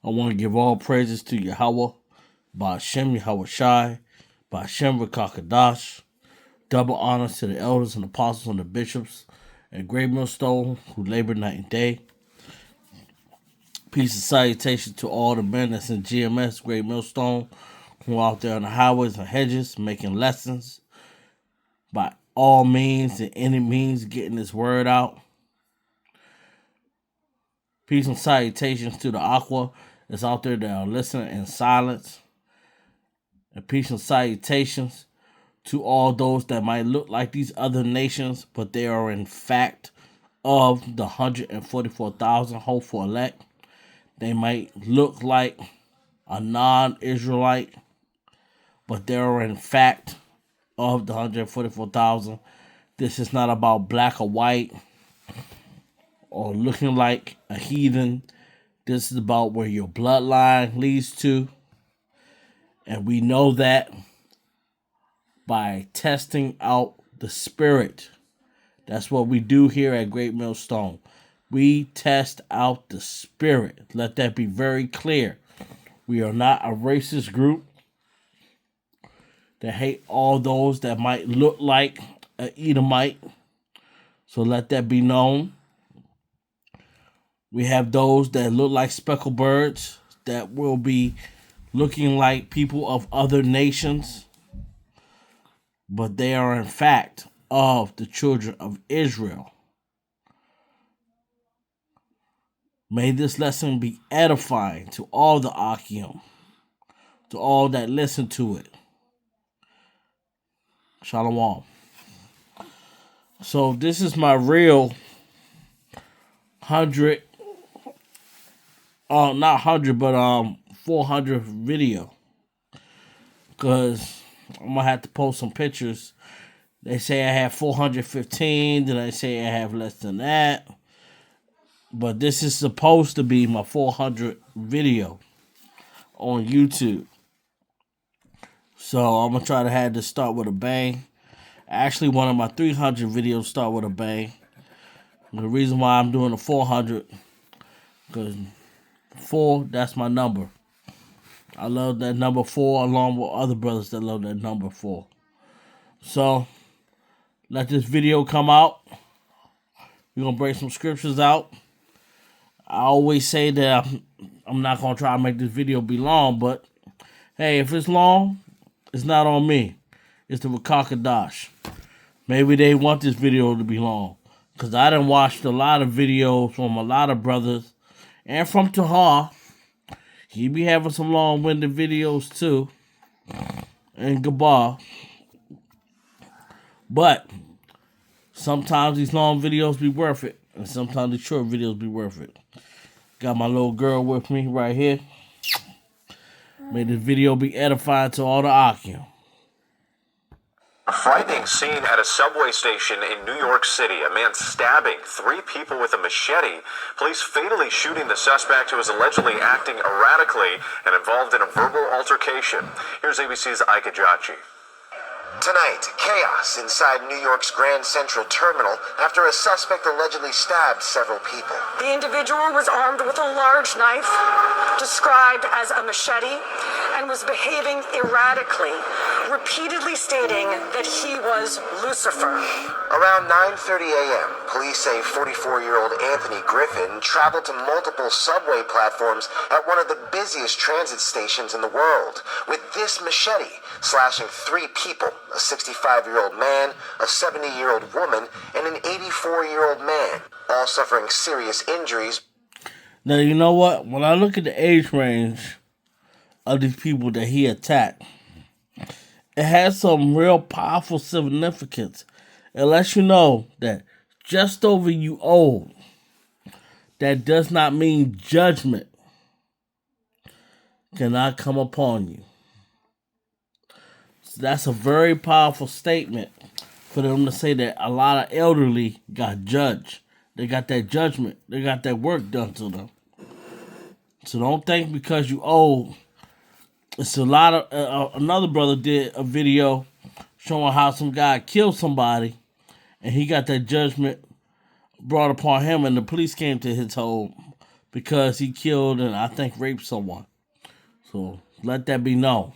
I want to give all praises to Yahweh, Ba'ashem Yahweh Shai, Ba'ashem Rakakadash. Double honors to the elders and apostles and the bishops at Great Millstone who labor night and day. Peace and salutation to all the men that's in GMS, Great Millstone, who are out there on the highways and hedges making lessons by all means and any means getting this word out. Peace and salutations to the Aqua that's out there that are listening in silence. And peace and salutations to all those that might look like these other nations, but they are in fact of the 144,000 hopeful elect. They might look like a non-Israelite, but they are in fact of the 144,000. This is not about black or white or looking like a heathen. This is about where your bloodline leads to. And we know that by testing out the spirit. That's what we do here at Great Millstone. We test out the spirit. Let that be very clear. We are not a racist group that hate all those that might look like an Edomite. So let that be known. We have those that look like speckled birds that will be looking like people of other nations, but they are in fact of the children of Israel. May this lesson be edifying to all the Akim, to all that listen to it. Shalom. So this is my real 400 video, because I'm gonna have to post some pictures. They say I have 415, then I say I have less than that, but this is supposed to be my 400 video on YouTube. So I'm gonna try to have this start with a bang. Actually, one of my 300 videos start with a bang. The reason why I'm doing a 400, because 4, that's my number. I love that number 4, along with other brothers that love that number 4. So let this video come out. We're gonna break some scriptures out. I always say that I'm not gonna try to make this video be long, but hey, if it's long, it's not on me. It's the Rakakadash. Maybe they want this video to be long, because I done watched a lot of videos from a lot of brothers, and from Tahar. He be having some long-winded videos too, and Gabar. But sometimes these long videos be worth it, and sometimes these short videos be worth it. Got my little girl with me right here. May this video be edifying to all the Akim. A frightening scene at a subway station in New York City. A man stabbing 3 people with a machete. Police fatally shooting the suspect who was allegedly acting erratically and involved in a verbal altercation. Here's ABC's Ike Ajachi. Tonight, chaos inside New York's Grand Central Terminal after a suspect allegedly stabbed several people. The individual was armed with a large knife, described as a machete, and was behaving erratically, repeatedly stating that he was Lucifer. Around 9:30 a.m., police say 44-year-old Anthony Griffin traveled to multiple subway platforms at one of the busiest transit stations in the world with this machete, slashing 3 people, a 65-year-old man, a 70-year-old woman, and an 84-year-old man, all suffering serious injuries. Now, you know what? When I look at the age range of these people that he attacked, it has some real powerful significance. It lets you know that just over you old, that does not mean judgment cannot come upon you. So that's a very powerful statement for them to say that a lot of elderly got judged. They got that judgment. They got that work done to them. So don't think because you old. It's a lot of another brother did a video showing how some guy killed somebody, and he got that judgment brought upon him, and the police came to his home because he killed and I think raped someone. So let that be known.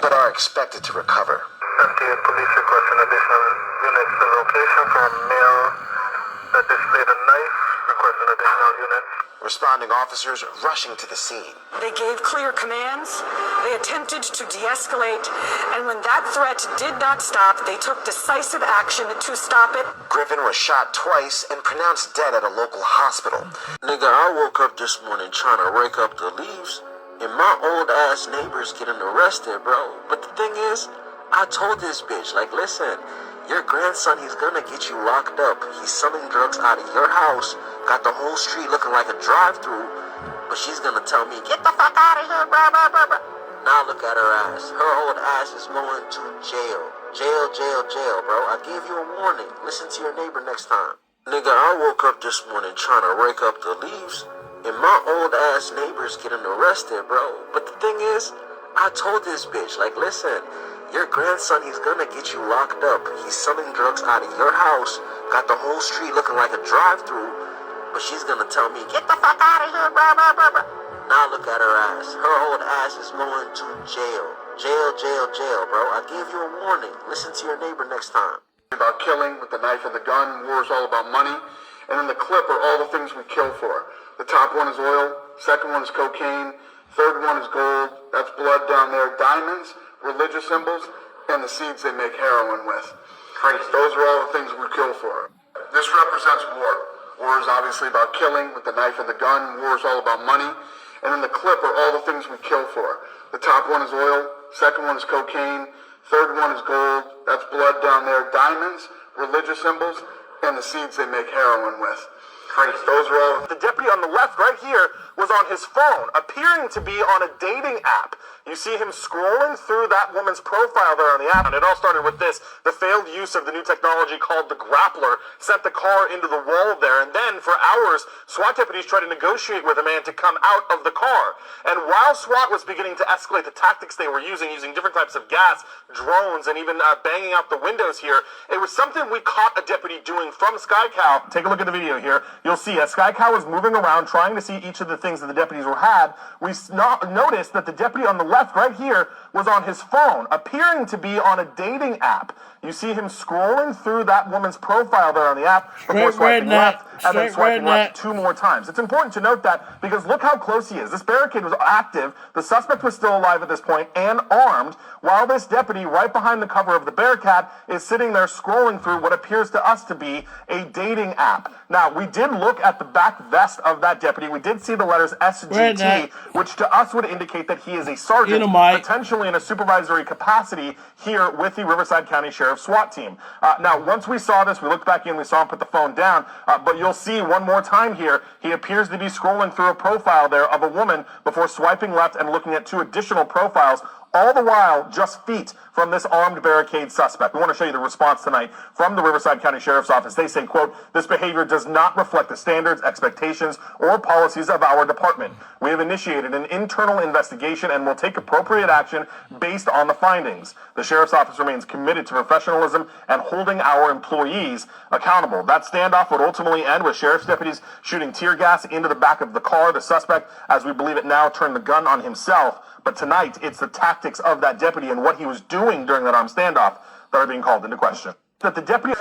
But are expected to recover. MTA police requesting additional units to location for a male that displayed a knife. Requesting additional units. Responding officers rushing to the scene. They gave clear commands, they attempted to de-escalate, and when that threat did not stop, they took decisive action to stop it. Griffin was shot twice and pronounced dead at a local hospital. Nigga, I woke up this morning trying to rake up the leaves, and my old ass neighbors getting arrested, bro. But the thing is, I told this bitch, like, listen, your grandson, he's gonna get you locked up. He's selling drugs out of your house, got the whole street looking like a drive-thru, but she's gonna tell me, get the fuck out of here, blah, blah, blah, blah. Now look at her ass. Her old ass is going to jail. Jail, jail, jail, bro. I gave you a warning. Listen to your neighbor next time. Nigga, I woke up this morning trying to rake up the leaves, and my old ass neighbors getting arrested, bro. But the thing is, I told this bitch, like, listen, your grandson, he's gonna get you locked up. He's selling drugs out of your house, got the whole street looking like a drive-thru, but she's gonna tell me, get the fuck out of here, blah, blah, blah, blah. Now look at her ass. Her old ass is going to jail. Jail, jail, jail, bro. I gave you a warning. Listen to your neighbor next time. About killing with the knife and the gun. War is all about money. And then the clip are all the things we kill for. The top one is oil. Second one is cocaine. Third one is gold. That's blood down there. Diamonds, religious symbols, and the seeds they make heroin with. Crazy. Those are all the things we kill for. This represents war. War is obviously about killing with the knife and the gun. War is all about money. And then the clip are all the things we kill for. The top one is oil. Second one is cocaine. Third one is gold. That's blood down there. Diamonds, religious symbols, and the seeds they make heroin with. Crazy. Those are all. The deputy on the left right here was on his phone, appearing to be on a dating app. You see him scrolling through that woman's profile there on the app. And it all started with this. The failed use of the new technology called the grappler sent the car into the wall there. And then for hours, SWAT deputies tried to negotiate with a man to come out of the car. And while SWAT was beginning to escalate the tactics they were using different types of gas, drones, and even banging out the windows here, it was something we caught a deputy doing from SkyCow. Take a look at the video here. You'll see as SkyCow was moving around trying to see each of the things that the deputies had, we noticed that the deputy on the left right here was on his phone, appearing to be on a dating app. You see him scrolling through that woman's profile there on the app before swiping left and then swiping left 2 more times. It's important to note that because look how close he is. This barricade was active. The suspect was still alive at this point and armed, while this deputy right behind the cover of the Bearcat is sitting there scrolling through what appears to us to be a dating app. Now, we did look at the back vest of that deputy. We did see the letters SGT, which to us would indicate that he is a sergeant, potentially in a supervisory capacity here with the Riverside County Sheriff's SWAT team. Now, once we saw this, we looked back in, we saw him put the phone down, but you'll see one more time here, he appears to be scrolling through a profile there of a woman before swiping left and looking at 2 additional profiles, all the while just feet from this armed barricade suspect. We want to show you the response tonight from the Riverside County Sheriff's Office. They say, quote, this behavior does not reflect the standards, expectations, or policies of our department. We have initiated an internal investigation and will take appropriate action based on the findings. The Sheriff's Office remains committed to professionalism and holding our employees accountable. That standoff would ultimately end with sheriff's deputies shooting tear gas into the back of the car. The suspect, as we believe it now, turned the gun on himself. But tonight, it's the tactics of that deputy and what he was doing during that armed standoff that are being called into question. That the deputy...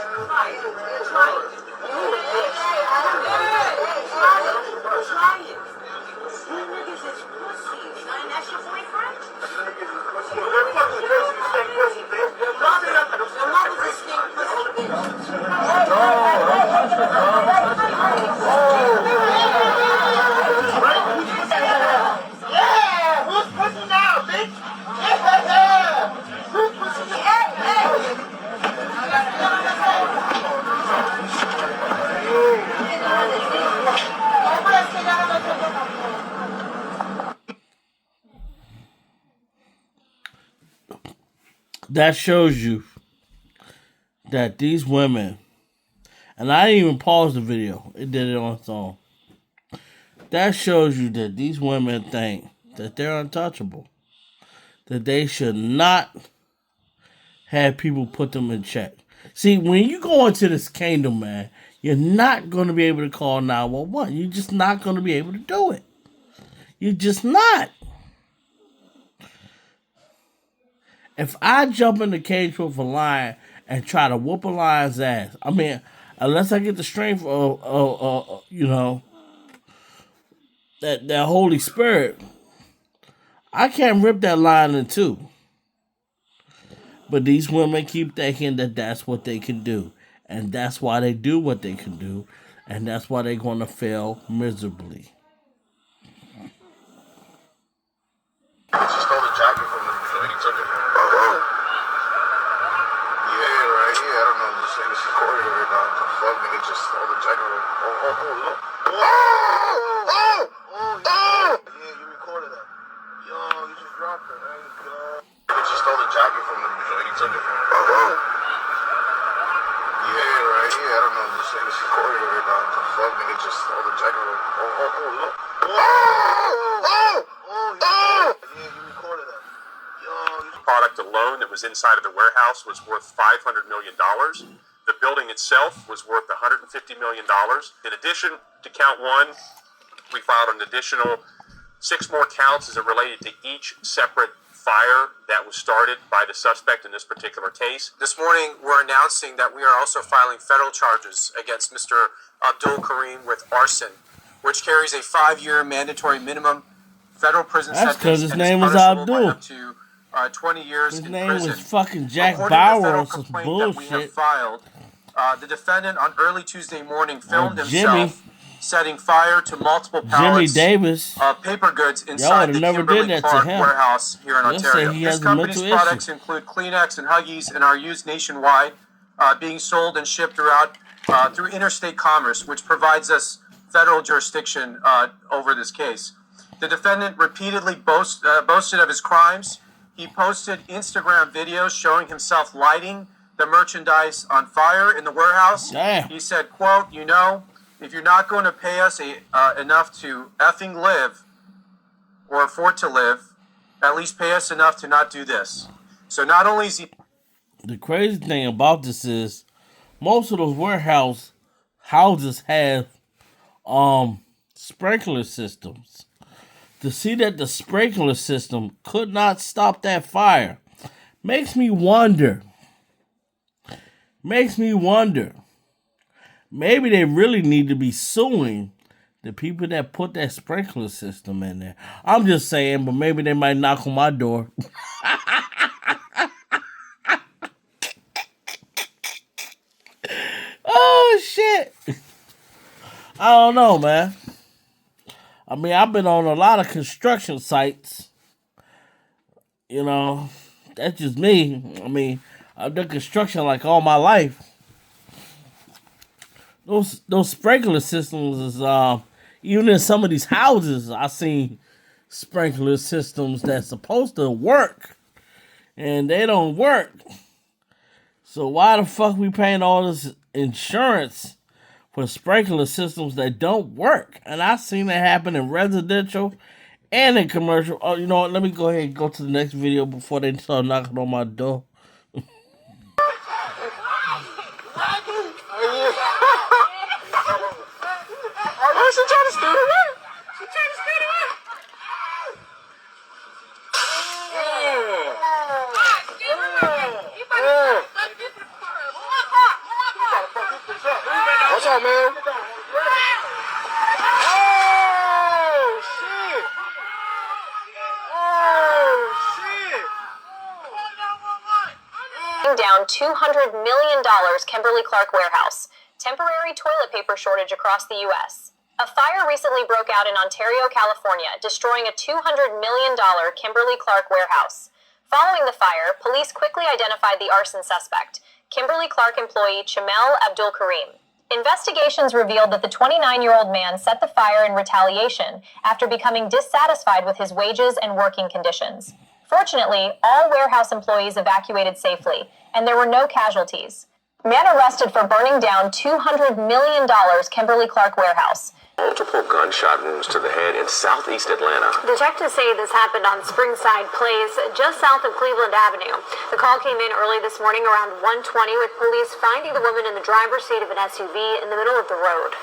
That shows you that these women, and I didn't even pause the video, it did it on its own. That shows you that these women think that they're untouchable, that they should not have people put them in check. See, when you go into this kingdom, man, You're not going to be able to call 911. You're just not going to be able to do it. You're just not. If I jump in the cage with a lion and try to whoop a lion's ass, I mean, unless I get the strength of that Holy Spirit, I can't rip that lion in two. But these women keep thinking that that's what they can do. And that's why they do what they can do. And that's why they're going to fail miserably. She stole the jacket from him, so he took it from him. Oh. Yeah, right here. I don't know if this thing is recorded or not. The fuck, nigga just stole the jacket from him. Look. Yeah, you recorded that. Yo, you just dropped it. There you go. She stole the jacket from him, so he took it from him. Oh. Yeah, right here. I don't know if this thing is recorded or not. The fuck, nigga just stole the jacket from him. Look. Product alone that was inside of the warehouse was worth $500 million. The building itself was worth $150 million. In addition to count one, we filed an additional 6 more counts as it related to each separate fire that was started by the suspect in this particular case. This morning, we're announcing that we are also filing federal charges against Mr. Abdul Karim with arson, which carries a 5-year mandatory minimum federal prison That's sentence. because his and name is was punishable by Abdul. up to 20 years His in name prison. was fucking Jack According to the Bauer federal or some complaint that we have bullshit. filed, the defendant on early Tuesday morning filmed Jimmy. himself setting fire to multiple Jimmy pallets Davis. of paper goods Y'all inside would've the never did Kimberly that to Clark him. warehouse here in They'll say Ontario. he This has a company's mental products issue. include Kleenex and Huggies and are used nationwide, being sold and shipped through interstate commerce, which provides us federal jurisdiction over this case. The defendant repeatedly boasted of his crimes. He posted Instagram videos showing himself lighting the merchandise on fire in the warehouse. Damn. He said, quote, if you're not going to pay us enough to effing live or afford to live, at least pay us enough to not do this. So not only is he... The crazy thing about this is most of those houses have sprinkler systems. To see that the sprinkler system could not stop that fire makes me wonder. Maybe they really need to be suing the people that put that sprinkler system in there. I'm just saying, but maybe they might knock on my door. Oh, shit. I don't know, man. I mean, I've been on a lot of construction sites. You know, that's just me. I mean, I've done construction like all my life. Those sprinkler systems is even in some of these houses, I seen sprinkler systems that's supposed to work, and they don't work. So why the fuck we paying all this insurance for sprinkler systems that don't work? And I've seen that happen in residential and in commercial. Oh, you know what? Let me go ahead and go to the next video before they start knocking on my door. She trying to steal it away. What's up, man? Oh, shit. Down $200 million Kimberly Clark warehouse. Temporary toilet paper shortage across the U.S. A fire recently broke out in Ontario, California, destroying a $200 million Kimberly Clark warehouse. Following the fire, police quickly identified the arson suspect, Kimberly Clark employee Chamel Abdul Karim. Investigations revealed that the 29-year-old man set the fire in retaliation after becoming dissatisfied with his wages and working conditions. Fortunately, all warehouse employees evacuated safely, and there were no casualties. Man arrested for burning down $200 million Kimberly Clark warehouse. Multiple gunshot wounds to the head in southeast Atlanta. Detectives say this happened on Springside Place, just south of Cleveland Avenue. The call came in early this morning around 1:20, with police finding the woman in the driver's seat of an SUV in the middle of the road.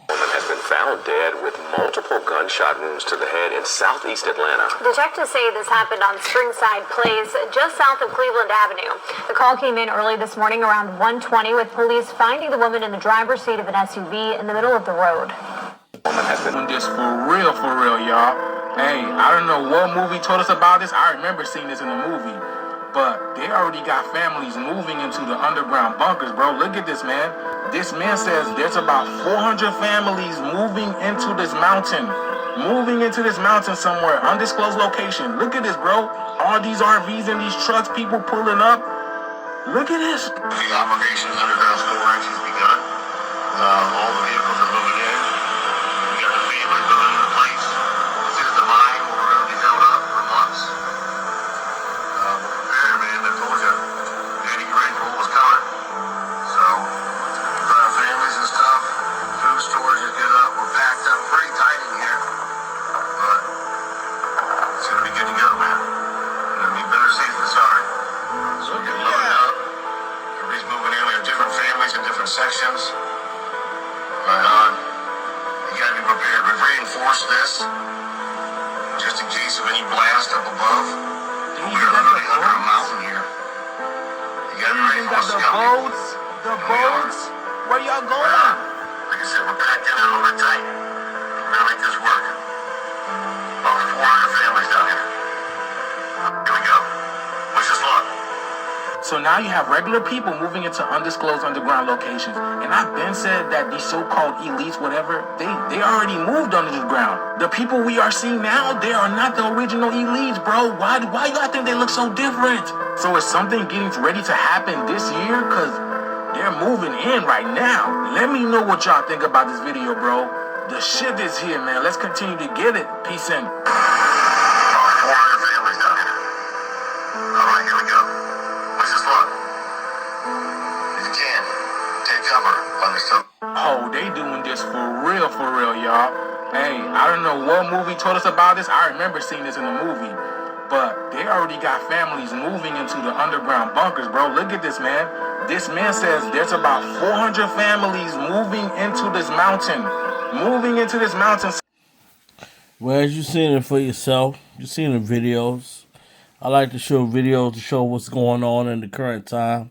The woman has been found dead with multiple gunshot wounds to the head in southeast Atlanta. Detectives say this happened on Springside Place, just south of Cleveland Avenue. The call came in early this morning around 1:20, with police finding the woman in the driver's seat of an SUV in the middle of the road. Doing this for real, y'all. Hey, I don't know what movie told us about this. I remember seeing this in the movie. But they already got families moving into the underground bunkers, bro. Look at this, man. This man says there's about 400 families moving into this mountain. Moving into this mountain somewhere, undisclosed location. Look at this, bro. All these RVs and these trucks, people pulling up. Look at this. The operations underground storage has begun. All the vehicles are moving in. We got the family moving into place. This is the mine where we're going to be held up for months. We're prepared, man. I told you, Eddie Grateful was coming. So, we've got our families and stuff. Food storage is good up. We're packed up pretty tight in here. But it's going to be good to go, man. It's going to be better safe than sorry. So we're getting loaded up. Everybody's moving in. We have different families in different sections. Right on. You gotta be prepared. We've reinforced this just in case of any blast up above. We are literally under a mountain here. You gotta be ready for what's coming. The boats. Where y'all going? Like I said, we're packed in a little bit tight. We're gonna make this work. About 400 families down here. Here we go. Wish us luck. So now you have regular people moving into undisclosed underground locations. And I've been said that these so-called elites, whatever, they already moved under the ground. The people we are seeing now, they are not the original elites, bro. Why y'all think they look so different? So is something getting ready to happen this year? Because they're moving in right now. Let me know what y'all think about this video, bro. The shit is here, man. Let's continue to get it. Peace in. 400 families down here. All right, here we go. Wish us luck. If you can, take cover. Understood. Oh, they doing this for real, y'all. Hey, I don't know what movie told us about this. I remember seeing this in the movie. But they already got families moving into the underground bunkers, bro. Look at this, man. This man says there's about 400 families moving into this mountain. Moving into this mountain. Well, as you've seen it for yourself, you've seen the videos. I like to show videos to show what's going on in the current time,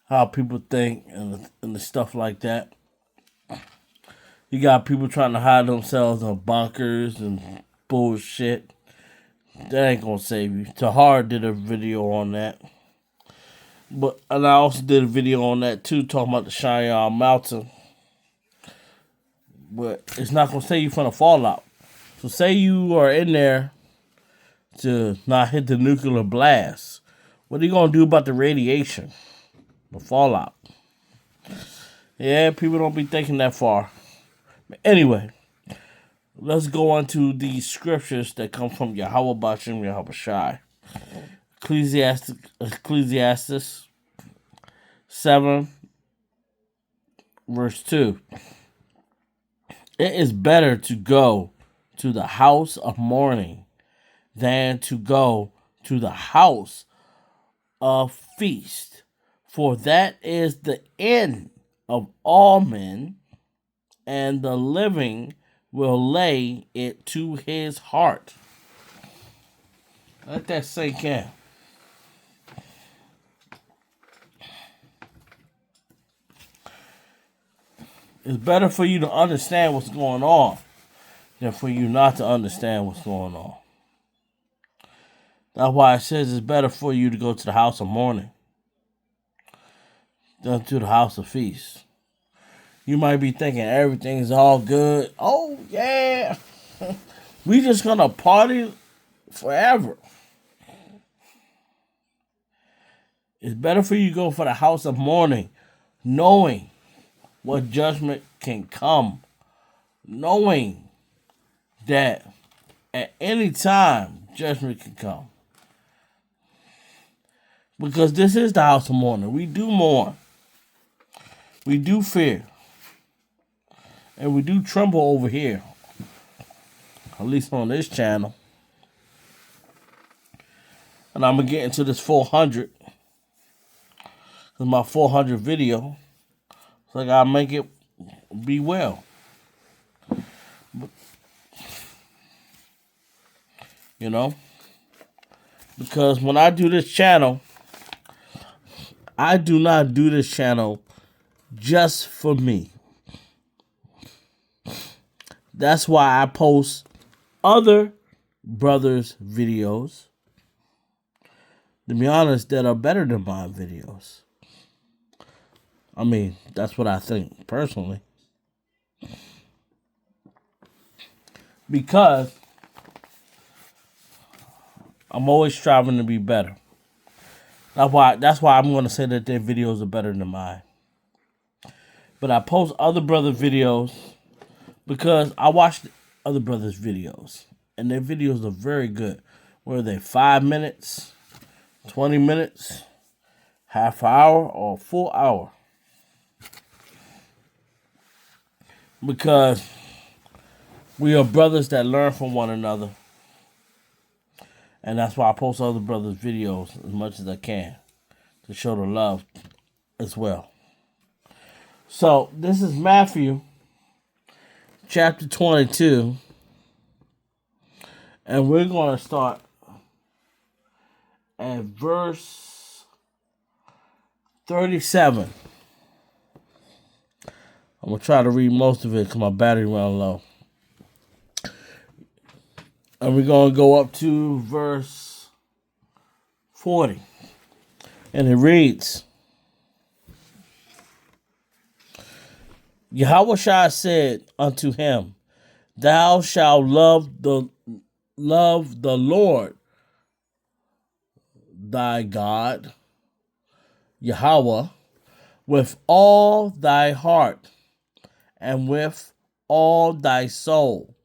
how people think, and the stuff like that. You got people trying to hide themselves in bunkers and bullshit. That ain't gonna save you. Tahar did a video on that. And I also did a video on that too, talking about the Cheyenne Mountain. But it's not gonna save you from the fallout. So say you are in there to not hit the nuclear blast. What are you gonna do about the radiation? The fallout. Yeah, people don't be thinking that far. But anyway, let's go on to the scriptures that come from Yahweh Bashim Yahweh Shai. Ecclesiastes 7, verse 2. It is better to go to the house of mourning than to go to the house of feast, for that is the end of all men, and the living will lay it to his heart. Let that sink in. It's better for you to understand what's going on than for you not to understand what's going on. That's why it says it's better for you to go to the house of mourning than to the house of feast. You might be thinking everything's all good. Oh, yeah. We just gonna party forever. It's better for you to go for the house of mourning, knowing what judgment can come, knowing that at any time judgment can come. Because this is the house of mourning. We do mourn. We do fear. And we do tremble over here. At least on this channel. And I'm going to get into this 400. This is my 400 video. So I got to make it be well. You know? Because when I do this channel, I do not do this channel just for me. That's why I post other brothers' videos, to be honest, that are better than my videos. I mean, that's what I think, personally. Because I'm always striving to be better. That's why I'm going to say that their videos are better than mine. But I post other brother videos because I watch other brothers' videos. And their videos are very good. Whether they're 5 minutes, 20 minutes, half hour, or a full hour. Because we are brothers that learn from one another. And that's why I post other brothers' videos as much as I can. To show the love as well. So, this is Matthew chapter 22. And we're going to start at verse 37. I'm going to try to read most of it because my battery ran low. And we're going to go up to verse 40. And it reads, Yahushua said unto him, Thou shalt love the Lord thy God, Yahweh, with all thy heart, and with all thy soul,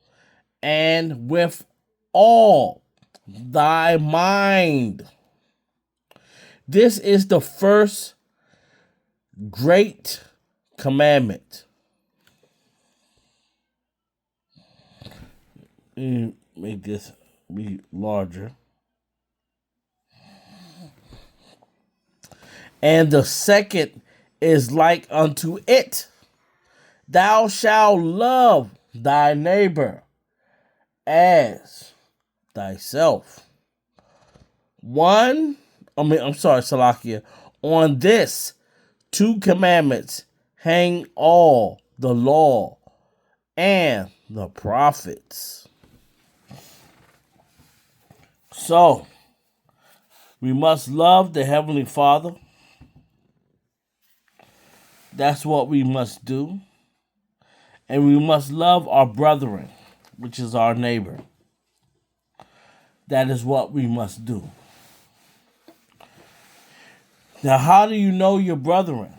and with all thy mind. This is the first great commandment. Make this be larger. And the second is like unto it. Thou shalt love thy neighbor as thyself. Salakia. On this 2 commandments hang all the law and the prophets. So, we must love the Heavenly Father. That's what we must do. And we must love our brethren, which is our neighbor. That is what we must do. Now, how do you know your brethren?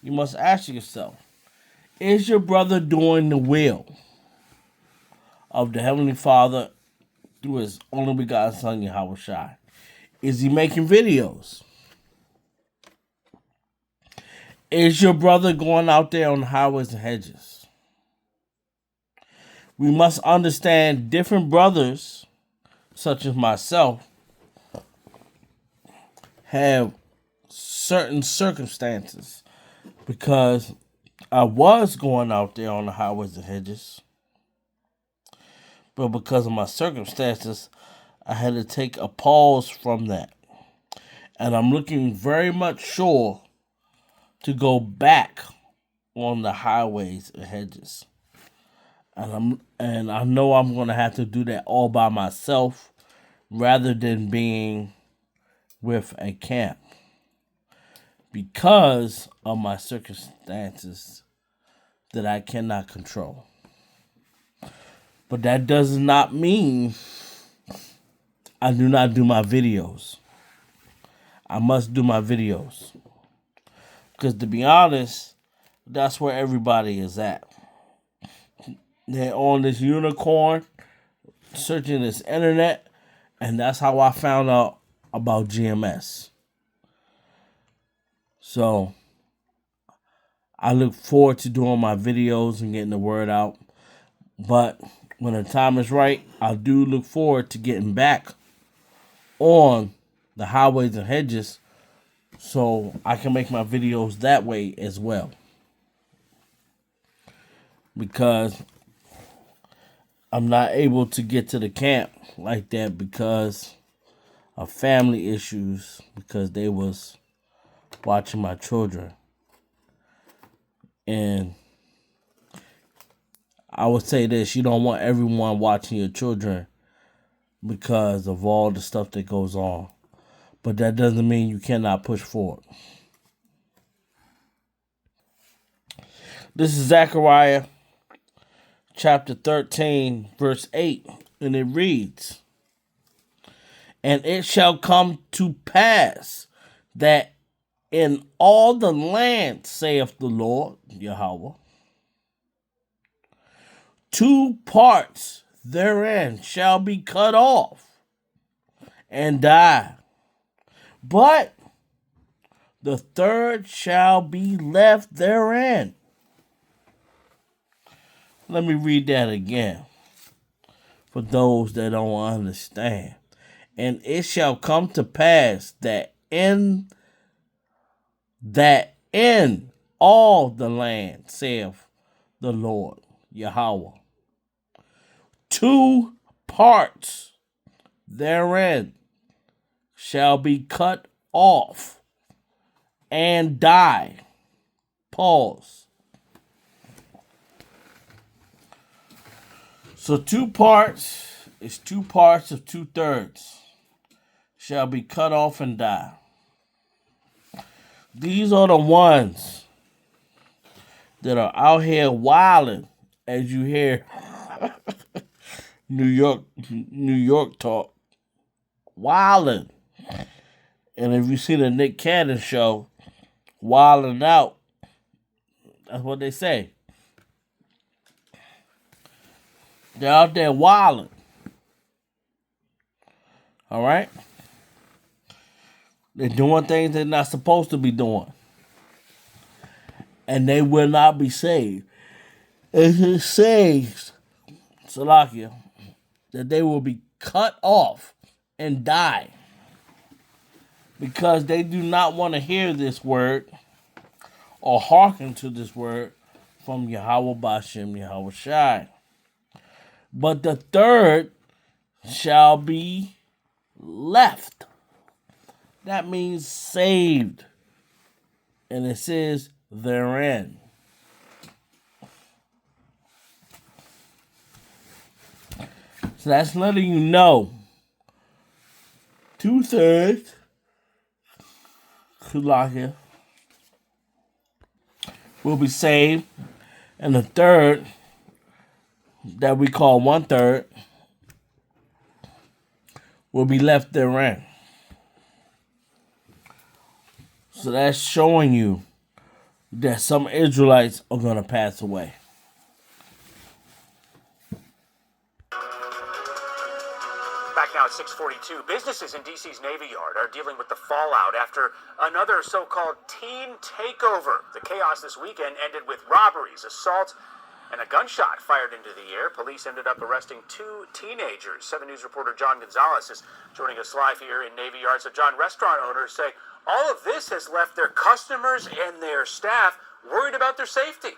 You must ask yourself, is your brother doing the will of the Heavenly Father through his only begotten Son, Yahushua? Is he making videos? Is your brother going out there on the highways and hedges? We must understand different brothers, such as myself, have certain circumstances because I was going out there on the highways and hedges, but because of my circumstances, I had to take a pause from that. And I'm looking very much sure to go back on the highways and hedges. And I know I'm going to have to do that all by myself rather than being with a camp because of my circumstances that I cannot control. But that does not mean I do not do my videos. I must do my videos. Because to be honest, that's where everybody is at. They're on this unicorn, searching this internet, and that's how I found out about GMS. So, I look forward to doing my videos and getting the word out. But when the time is right, I do look forward to getting back on the highways and hedges so I can make my videos that way as well. Because I'm not able to get to the camp like that because of family issues, because they was watching my children. And I would say this, you don't want everyone watching your children because of all the stuff that goes on. But that doesn't mean you cannot push forward. This is Zechariah chapter 13, verse 8, and it reads, "And it shall come to pass that in all the land, saith the Lord, Yahweh, 2 parts therein shall be cut off and die, but the third shall be left therein." Let me read that again for those that don't understand. "And it shall come to pass that in all the land, saith the Lord, Yahweh, 2 parts therein shall be cut off and die." Pause. So 2 parts is 2 parts of 2/3 shall be cut off and die. These are the ones that are out here wilding, as you hear New York talk, wilding. And if you see the Nick Cannon show, wilding out, that's what they say. They're out there wilding. All right? They're doing things they're not supposed to be doing. And they will not be saved. It says, Salakia, that they will be cut off and die because they do not want to hear this word or hearken to this word from Yahweh Bashem, Yahweh Shai. But the third shall be left. That means saved. And it says therein. So that's letting you know 2/3 Kulahia will be saved, and the third, that we call 1/3, will be left therein. So that's showing you that some Israelites are going to pass away. Back now at 6:42, businesses in D.C.'s Navy Yard are dealing with the fallout after another so-called teen takeover. The chaos this weekend ended with robberies, assaults, and a gunshot fired into the air. Police ended up arresting 2 teenagers. 7 News reporter John Gonzalez is joining us live here in Navy Yard. So, John, restaurant owners say all of this has left their customers and their staff worried about their safety.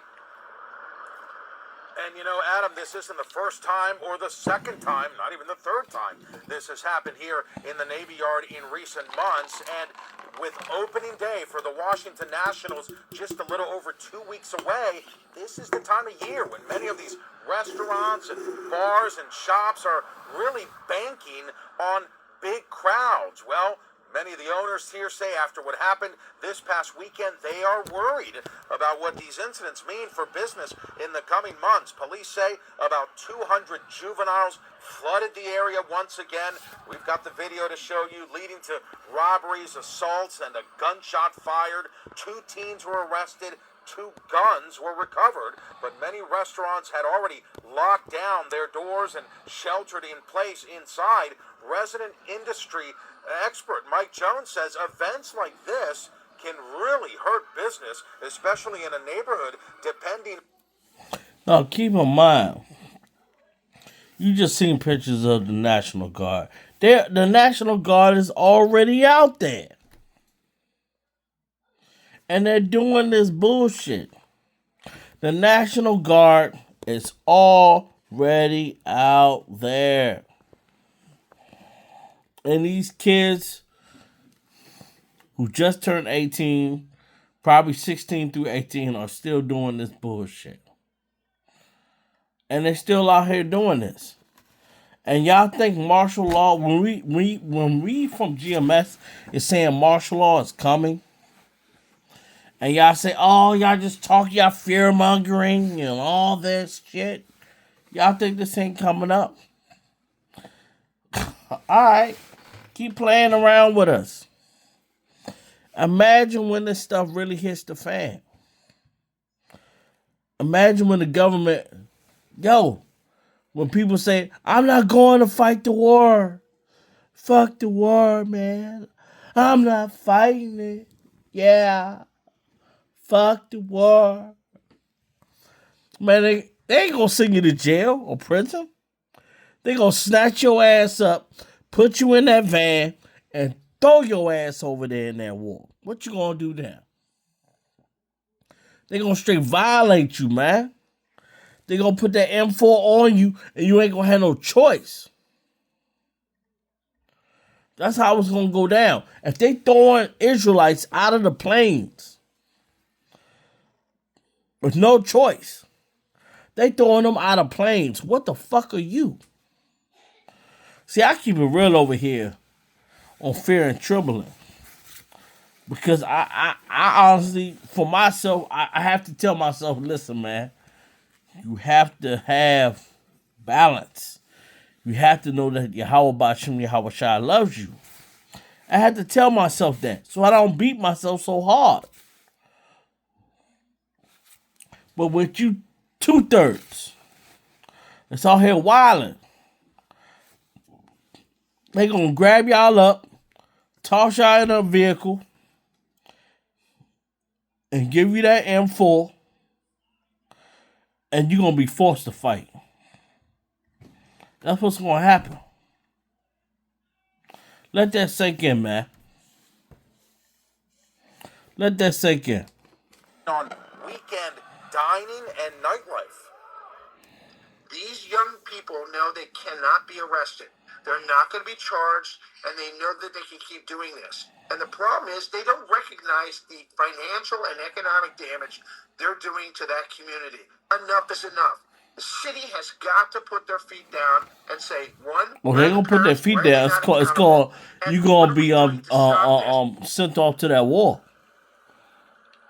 And, you know, Adam, this isn't the first time or the second time, not even the third time, this has happened here in the Navy Yard in recent months. And with opening day for the Washington Nationals just a little over 2 weeks away, this is the time of year when many of these restaurants and bars and shops are really banking on big crowds. Well, many of the owners here say after what happened this past weekend, they are worried about what these incidents mean for business in the coming months. Police say about 200 juveniles flooded the area once again. We've got the video to show you, leading to robberies, assaults, and a gunshot fired. 2 teens were arrested. 2 guns were recovered, but many restaurants had already locked down their doors and sheltered in place inside. Resident industry expert Mike Jones says events like this can really hurt business, especially in a neighborhood depending. Now, keep in mind, you just seen pictures of the National Guard. The National Guard is already out there. And they're doing this bullshit. The National Guard is already out there. And these kids who just turned 18, probably 16 through 18, are still doing this bullshit. And they're still out here doing this. And y'all think martial law, when we from GMS is saying martial law is coming, and y'all say, oh, y'all just talk, y'all fear-mongering and all this shit, y'all think this ain't coming up? Alright, keep playing around with us. Imagine when this stuff really hits the fan. Imagine when the government, when people say, I'm not going to fight the war. Fuck the war, man. I'm not fighting it. Yeah. Fuck the war. Man, they ain't gonna send you to jail or prison. They gonna snatch your ass up, put you in that van, and throw your ass over there in that war. What you gonna do now? They gonna straight violate you, man. They gonna put that M4 on you, and you ain't gonna have no choice. That's how it's gonna go down. If they throwing Israelites out of the planes with no choice, they throwing them out of planes. What the fuck are you? See, I keep it real over here on Fear and Trembling. Because I honestly, for myself, I have to tell myself, listen, man, you have to have balance. You have to know that Yahweh Ba'Shem Yahweh Shai loves you. I had to tell myself that so I don't beat myself so hard. But with you 2/3, it's out here wilding. They gonna grab y'all up, toss y'all in a vehicle, and give you that M4, and you're gonna be forced to fight. That's what's gonna happen. Let that sink in, man. Let that sink in. On weekend dining and nightlife. These young people know they cannot be arrested. They're not going to be charged, and they know that they can keep doing this. And the problem is they don't recognize the financial and economic damage they're doing to that community. Enough is enough. The city has got to put their feet down and say, one, Well, they're gonna put their feet down. It's called you gonna be sent off to that war.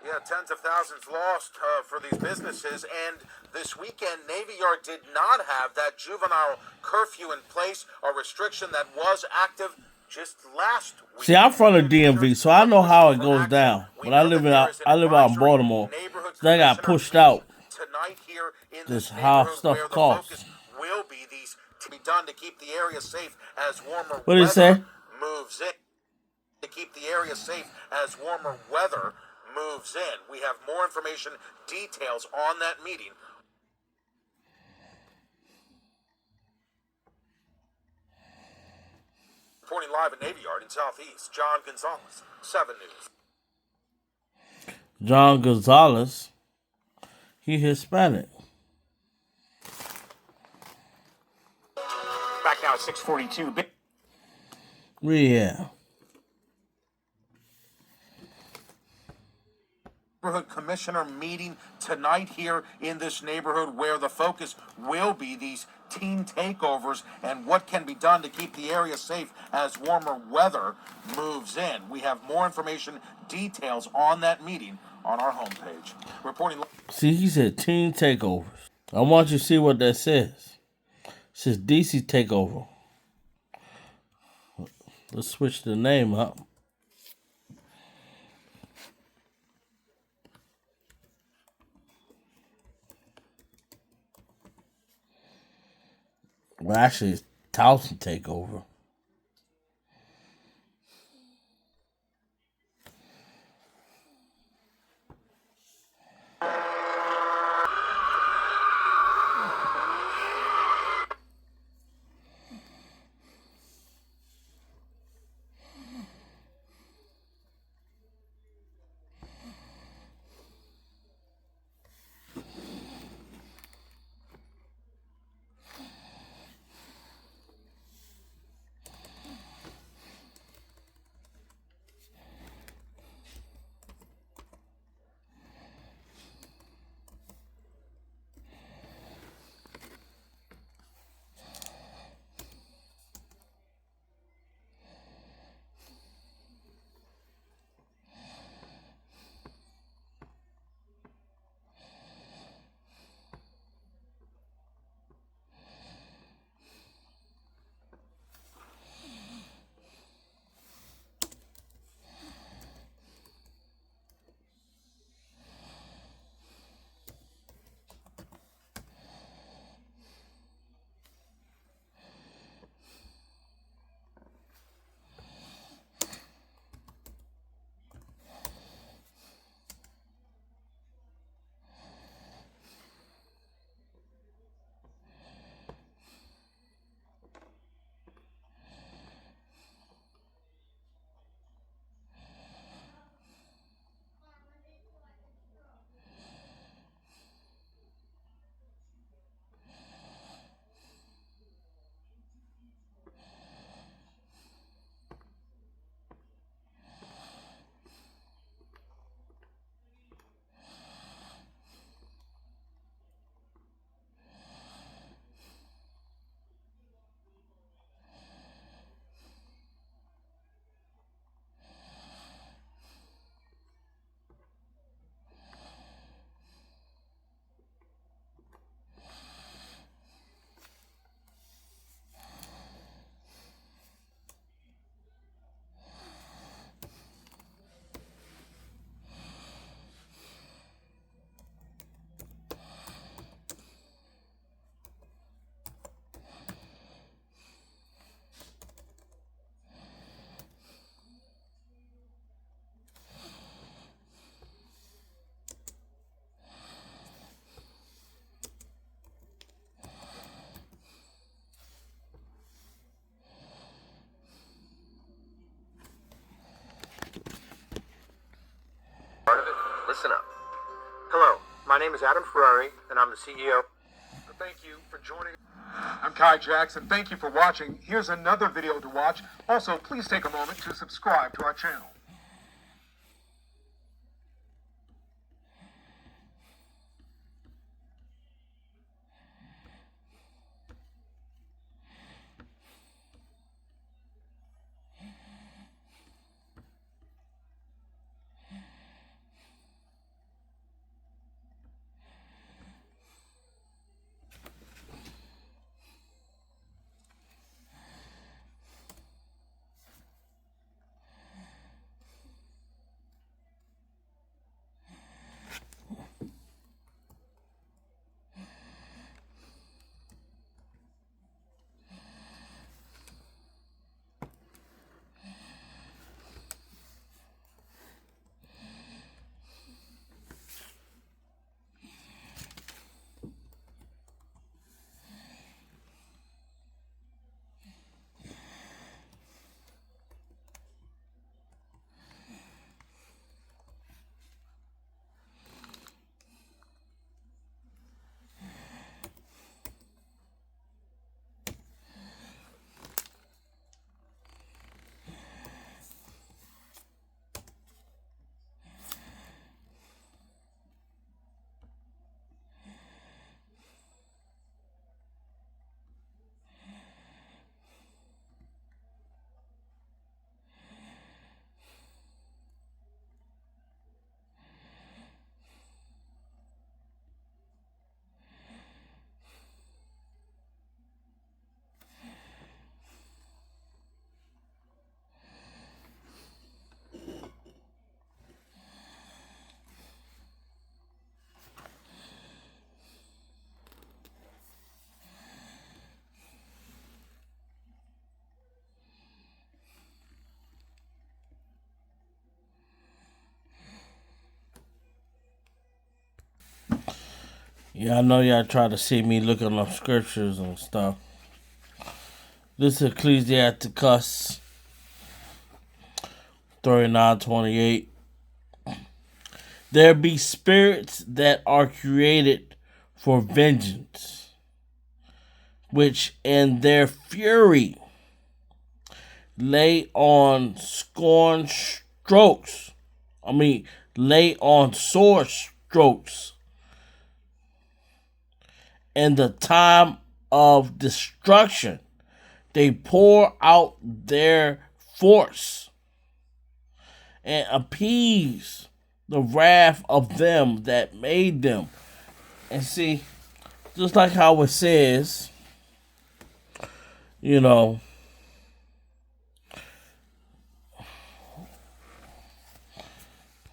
Yeah, tens of thousands lost for these businesses. And this weekend, Navy Yard did not have that juvenile curfew in place, a restriction that was active just last week. See, I'm from the DMV, so I know how it goes down. When I live out in Baltimore, so I got pushed out. Tonight here in this how stuff costs. Will be these to be done to keep the area safe as warmer what did he say? Moves in. To keep the area safe as warmer weather moves in. We have more information, details on that meeting. Reporting live at Navy Yard in Southeast, John Gonzalez, 7 News. John Gonzalez, he Hispanic. Back now at 6:42. Yeah. Neighborhood commissioner meeting tonight here in this neighborhood where the focus will be these teen takeovers and what can be done to keep the area safe as warmer weather moves in. We have more information, details on that meeting on our homepage. Reporting. See, he said teen takeovers. I want you to see what that says. It says DC takeover. Let's switch the name up. Well, actually, it's Towson takeover. Listen up. Hello, my name is Adam Ferrari, and I'm the CEO. Thank you for joining. I'm Kai Jackson. Thank you for watching. Here's another video to watch. Also, please take a moment to subscribe to our channel. Yeah, I know y'all try to see me looking up scriptures and stuff. This is Ecclesiasticus 39:28. There be spirits that are created for vengeance, which in their fury lay on scorn strokes. Lay on sword strokes in the time of destruction. They pour out their force and appease the wrath of them that made them. And see, just like how it says, you know,